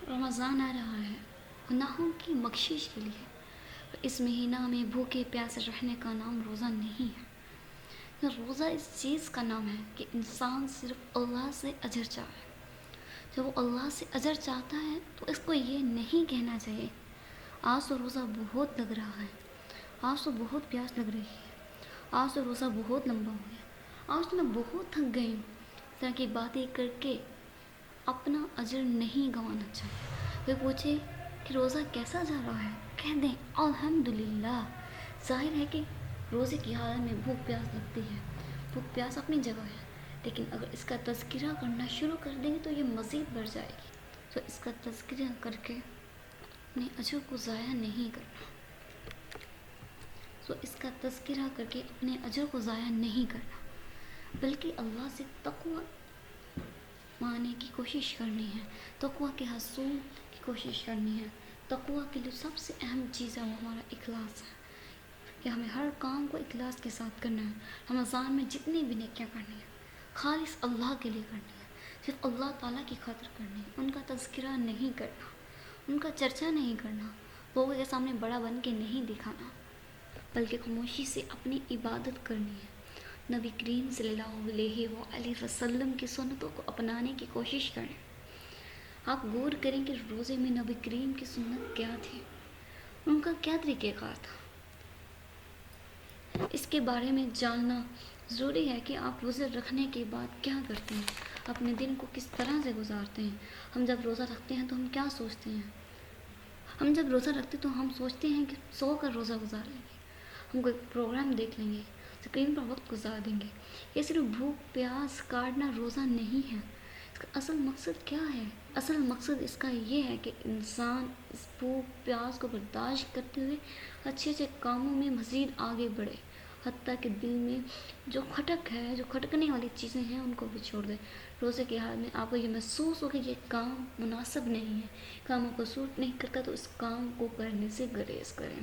رمضان آ رہا ہے گناہوں کی بخشش کے لیے. اس مہینہ میں بھوکے پیاسے رہنے کا نام روزہ نہیں ہے. روزہ اس چیز کا نام ہے کہ انسان صرف اللہ سے اجر چاہے. جب وہ اللہ سے اجر چاہتا ہے تو اس کو یہ نہیں کہنا چاہیے آج تو روزہ بہت لگ رہا ہے, آج تو بہت پیاس لگ رہی ہے, آج تو روزہ بہت لمبا ہو گیا, آج تو میں بہت تھک گئی ہوں. اس طرح کی باتیں کر کے اپنا اجر نہیں گنوانا چاہیے. کوئی پوچھے کہ روزہ کیسا جا رہا ہے, کہہ دیں الحمدللہ. ظاہر ہے کہ روزے کی حالت میں بھوک پیاس لگتی ہے, بھوک پیاس اپنی جگہ ہے, لیکن اگر اس کا تذکرہ کرنا شروع کر دیں گے تو یہ مزید بڑھ جائے گی. تو اس کا تذکرہ کر کے اپنے اجر کو ضائع نہیں کرنا. بلکہ اللہ سے تقوی ماننے کی کوشش کرنی ہے, تقوی کے حصول کی کوشش کرنی ہے. تقوی کے لیے سب سے اہم چیز ہے وہ ہمارا اخلاص ہے کہ ہمیں ہر کام کو اخلاص کے ساتھ کرنا ہے. رمضان میں جتنی بھی نیکیاں کرنی ہیں خالص اللہ کے لیے کرنی ہے, صرف اللہ تعالیٰ کی خاطر کرنی ہے. ان کا تذکرہ نہیں کرنا, ان کا چرچا نہیں کرنا, لوگوں کے سامنے بڑا بن کے نہیں دکھانا, بلکہ خاموشی سے اپنی عبادت کرنی ہے. نبی کریم صلی اللہ علیہ وآلہ وسلم کی سنتوں کو اپنانے کی کوشش کریں. آپ غور کریں کہ روزے میں نبی کریم کی سنت کیا تھی, ان کا کیا طریقہ کار تھا. اس کے بارے میں جاننا ضروری ہے کہ آپ روزے رکھنے کے بعد کیا کرتے ہیں, اپنے دن کو کس طرح سے گزارتے ہیں. ہم جب روزہ رکھتے ہیں تو ہم کیا سوچتے ہیں, ہم جب روزہ رکھتے تو ہم سوچتے ہیں کہ سو کر روزہ گزار لیں گے, ہم کوئی پروگرام دیکھ لیں گے, اسکرین پر وقت گزار دیں گے. یہ صرف بھوک پیاس کاٹنا روزہ نہیں ہے. اس کا اصل مقصد کیا ہے؟ اصل مقصد اس کا یہ ہے کہ انسان اس بھوک پیاس کو برداشت کرتے ہوئے اچھے اچھے کاموں میں مزید آگے بڑھے, حتیٰ کہ دل میں جو کھٹک ہے, جو کھٹکنے والی چیزیں ہیں ان کو بھی چھوڑ دے. روزے کے حال میں آپ کو یہ محسوس ہو کہ یہ کام مناسب نہیں ہے, کاموں کو سوٹ نہیں کرتا, تو اس کام کو کرنے سے گریز کریں.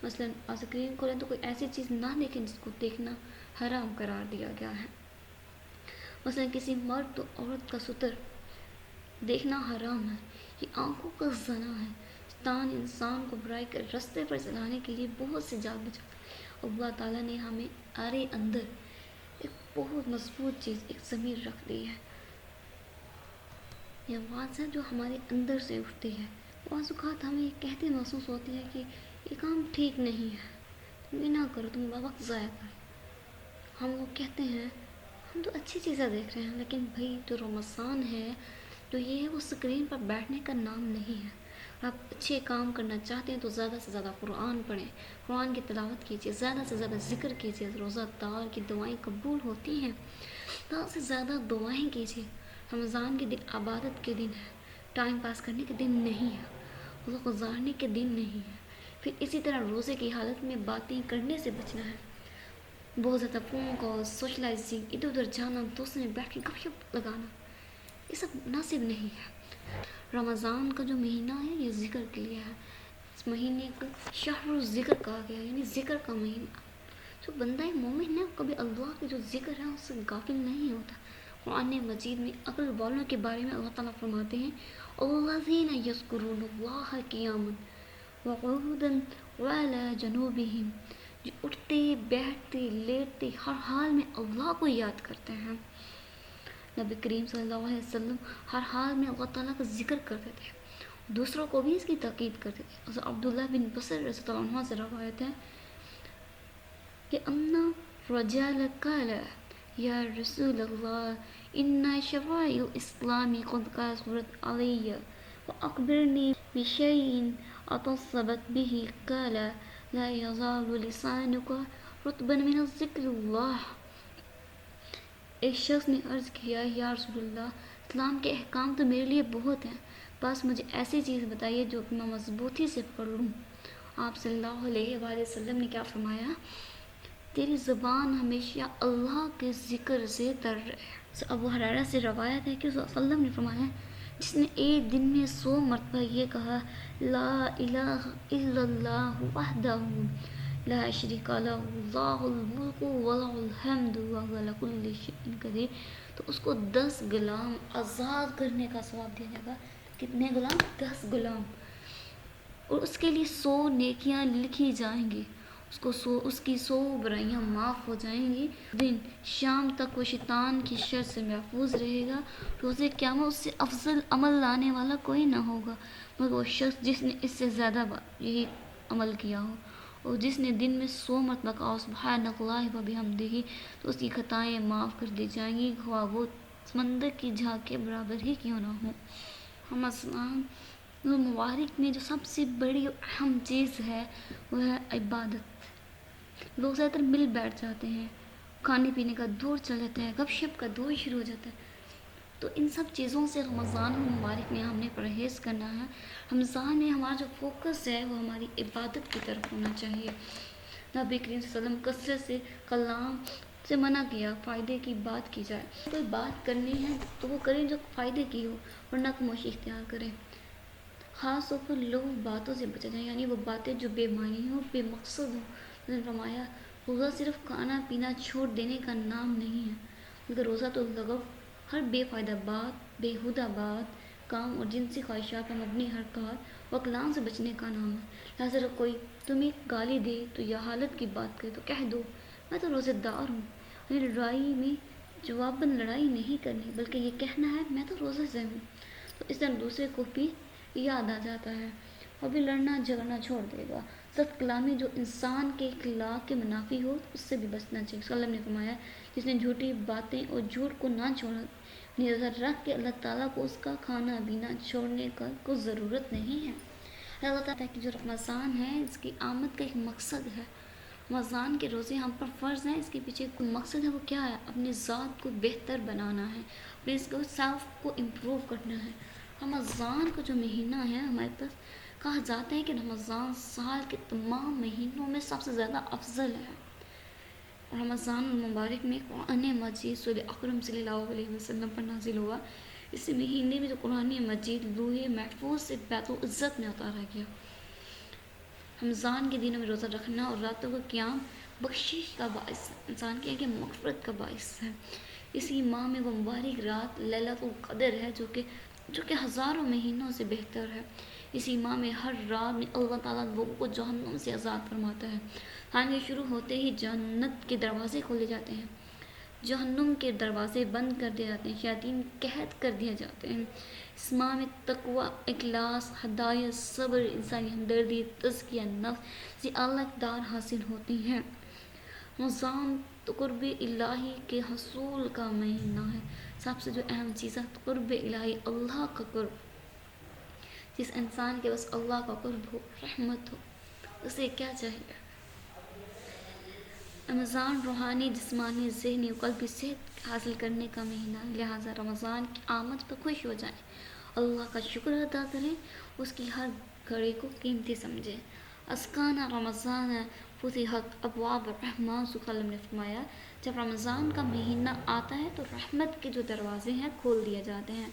مثلاً اسکرین کھولیں تو کوئی ایسی چیز نہ دیکھیں جس کو دیکھنا حرام قرار دیا گیا ہے. مثلاً کسی مرد تو عورت کا ستر دیکھنا حرام ہے. یہ آنکھوں کا زنا ہے. شیطان انسان کو برائی کے راستے پر چلانے کے لیے بہت سے جال بچاتا ہے. اللہ تعالیٰ نے ہمیں ارے اندر ایک بہت مضبوط چیز, ایک ضمیر رکھ دی ہے. یہ آواز ہے جو ہمارے اندر سے اٹھتی ہے. بعض اوقات ہمیں یہ کہتے محسوس ہوتی ہے کہ یہ کام ٹھیک نہیں ہے, تم یہ نہ کرو, تم وقت ضائع کرو. ہم وہ کہتے ہیں ہم تو اچھی چیزیں دیکھ رہے ہیں, لیکن بھائی جو رمضان ہے تو یہ وہ اسکرین پر بیٹھنے کا نام نہیں ہے. آپ اچھے کام کرنا چاہتے ہیں تو زیادہ سے زیادہ قرآن پڑھیں, قرآن کی تلاوت کیجیے, زیادہ سے زیادہ ذکر کیجیے. روزہ دار کی دعائیں قبول ہوتی ہیں, زیادہ سے زیادہ دعائیں کیجیے. رمضان کے دن عبادت کے دن ہے, ٹائم پاس کرنے کے دن نہیں ہے, روزہ گزارنے کے دن نہیں ہے. پھر اسی طرح روزے کی حالت میں باتیں کرنے سے بچنا ہے. بہت زیادہ فون کال, سوشلائزنگ, ادھر ادھر جانا, دوستوں میں بیٹھ کے گپ شپ لگانا, یہ سب مناسب نہیں ہے. رمضان کا جو مہینہ ہے یہ ذکر کے لیے ہے. اس مہینے کو شہر ذکر کہا گیا, یعنی ذکر کا مہینہ. جو بندہ مومن ہے کبھی اللہ کے جو ذکر ہے اس سے غافل نہیں ہوتا. قرآن مجید میں عقل والوں کے بارے میں اللہ تعالیٰ فرماتے ہیں الذین یذکرون اللہ قیاما وقعودا وعلی جنوبہم, جو اٹھتے بیٹھتے لیٹتے ہر حال میں اللہ کو یاد کرتے ہیں. نبی کریم صلی اللہ علیہ وسلم ہر حال میں اللہ تعالیٰ کا ذکر کرتے تھے, دوسروں کو بھی اس کی تاکید کرتے تھے. حضرت عبداللہ بن بصر رضی اللہ عنہ سے روایت ہے کہ انا رجال قال یا رسول اللہ ان شرائع الاسلام قد کثرت علی واخبرنی بشیء اتصبت به قال لا یزال لسانک رطبا من الذکر اللہ. ایک شخص نے عرض کیا یا رسول اللہ, اسلام کے احکام تو میرے لیے بہت ہیں, بس مجھے ایسی چیز بتائیے جو میں مضبوطی سے پکڑ لوں. آپ صلی اللہ علیہ وآلہ وسلم نے کیا فرمایا, تیری زبان ہمیشہ اللہ کے ذکر سے تر رہے. ابو ہریرہ سے روایت ہے کہ صلی اللہ علیہ وسلم نے فرمایا جس نے ایک دن میں 100 مرتبہ یہ کہا لا الہ الا اللہ وحدہ لا شریک لہ لہ الملک ولہ الحمد وہو علی کل شیء قدیر, تو اس کو 10 غلام آزاد کرنے کا ثواب دیا جائے گا کتنے غلام؟ 10 غلام، اور اس کے لیے 100 نیکیاں لکھی جائیں گی، اس کی 100 برائیاں معاف ہو جائیں گی۔ دن شام تک وہ شیطان کی شر سے محفوظ رہے گا۔ روزے قیامت اس سے افضل عمل لانے والا کوئی نہ ہوگا مگر وہ شخص جس نے اس سے زیادہ بار یہی عمل کیا ہو، اور جس نے دن میں 100 مرتبہ کہا سبحان اللہ و بحمدہ، تو اس کی خطائیں معاف کر دی جائیں گی، خواہ وہ سمندر کی جھاگ کے برابر ہی کیوں نہ ہو۔ رمضان مبارک میں جو سب سے بڑی اور اہم چیز ہے وہ ہے عبادت۔ لوگ زیادہ تر مل بیٹھ جاتے ہیں، کھانے پینے کا دور چل جاتا ہے، گپ شپ کا دور شروع ہو جاتا ہے، تو ان سب چیزوں سے رمضان مبارک میں ہم نے پرہیز کرنا ہے۔ رمضان میں ہمارا جو فوکس ہے وہ ہماری عبادت کی طرف ہونا چاہیے۔ نبی کریم صلی اللہ علیہ وسلم کثرت سے کلام سے منع کیا، فائدے کی بات کی جائے، کوئی بات کرنی ہے تو وہ کریں جو فائدے کی ہو، ورنہ خاموشی اختیار کریں۔ خاص طور پر لوگ باتوں سے بچا جائیں، یعنی وہ باتیں جو بے معنی ہوں، بے مقصد ہوں۔ فرمایا روزہ صرف کھانا پینا چھوڑ دینے کا نام نہیں ہے، مگر روزہ تو لغو، ہر بے فائدہ بات، بےہودہ بات، کام اور جنسی خواہشات پر مبنی حرکات و کلام سے بچنے کا نام ہے۔ لہٰذا کوئی تمہیں گالی دے تو یا حالت کی بات کرے تو کہہ دو میں تو روزے دار ہوں، یعنی لڑائی میں جواباً لڑائی نہیں کرنی بلکہ یہ کہنا ہے میں تو روزے سے ہوں، تو اس طرح دوسرے کو بھی یاد آ جاتا ہے اور بھی لڑنا جھگڑنا چھوڑ دے گا۔ سخت کلامی جو انسان کے اخلاق کے منافی ہو اس سے بھی بچنا چاہیے۔ صلی اللہ علیہ وسلم نے فرمایا جس نے جھوٹی باتیں اور جھوٹ کو نہ چھوڑا، نظر رکھ کے اللہ تعالیٰ کو اس کا کھانا پینا چھوڑنے کا کوئی ضرورت نہیں ہے۔ اللہ تعالیٰ کہ جو رمضان ہے اس کی آمد کا ایک مقصد ہے، رمضان کے روزے ہم پر فرض ہیں، اس کے پیچھے کوئی مقصد ہے، وہ کیا ہے؟ اپنے ذات کو بہتر بنانا ہے، اپنے اس کو سیلف کو امپروو کرنا ہے۔ رمضان کا جو مہینہ ہے ہمارے پاس کہا جاتا ہے کہ رمضان سال کے تمام مہینوں میں سب سے زیادہ افضل ہے۔ رمضان المبارک میں قرآن مجید سورہ اکرم صلی اللہ علیہ وسلم پر نازل ہوا۔ اس مہینے میں جو قرآن مجید لوح محفوظ سے بیت العزت میں اتارا گیا۔ رمضان کے دنوں میں روزہ رکھنا اور راتوں کا قیام بخشش کا باعث ہے، انسان کے مغفرت کا باعث ہے۔ اسی ماہ میں وہ مبارک رات لیلۃ القدر ہے جو کہ ہزاروں مہینوں سے بہتر ہے۔ اسی ماہ میں ہر رات میں اللہ تعالیٰ لوگوں کو جہنم سے آزاد فرماتا ہے۔ حالانکہ شروع ہوتے ہی جنت کے دروازے کھولے جاتے ہیں، جہنم کے دروازے بند کر دیے جاتے ہیں، شیاطین قید کر دیے جاتے ہیں۔ اس ماہ میں تقوی، اخلاص، ہدایت، صبر، انسانی ہمدردی، تزکیہ نفس سے اعلیٰ اقدار حاصل ہوتی ہیں۔ رمضان قرب الہی کے حصول کا مہینہ ہے۔ سب سے جو اہم چیز ہے قرب الہی، اللہ کا قرب۔ جس انسان کے بس اللہ کا قرب ہو، رحمت ہو، اسے کیا چاہیے؟ رمضان روحانی، جسمانی، ذہنی و قلبی صحت حاصل کرنے کا مہینہ ہے، لہٰذا رمضان کی آمد پر خوش ہو جائیں، اللہ کا شکر ادا کریں، اس کی ہر گھڑی کو قیمتی سمجھیں۔ اسکانہ رمضان فتحت ابواب الرحمن، صلی اللہ علیہ وسلم نے فرمایا جب رمضان کا مہینہ آتا ہے تو رحمت کے جو دروازے ہیں کھول دیے جاتے ہیں۔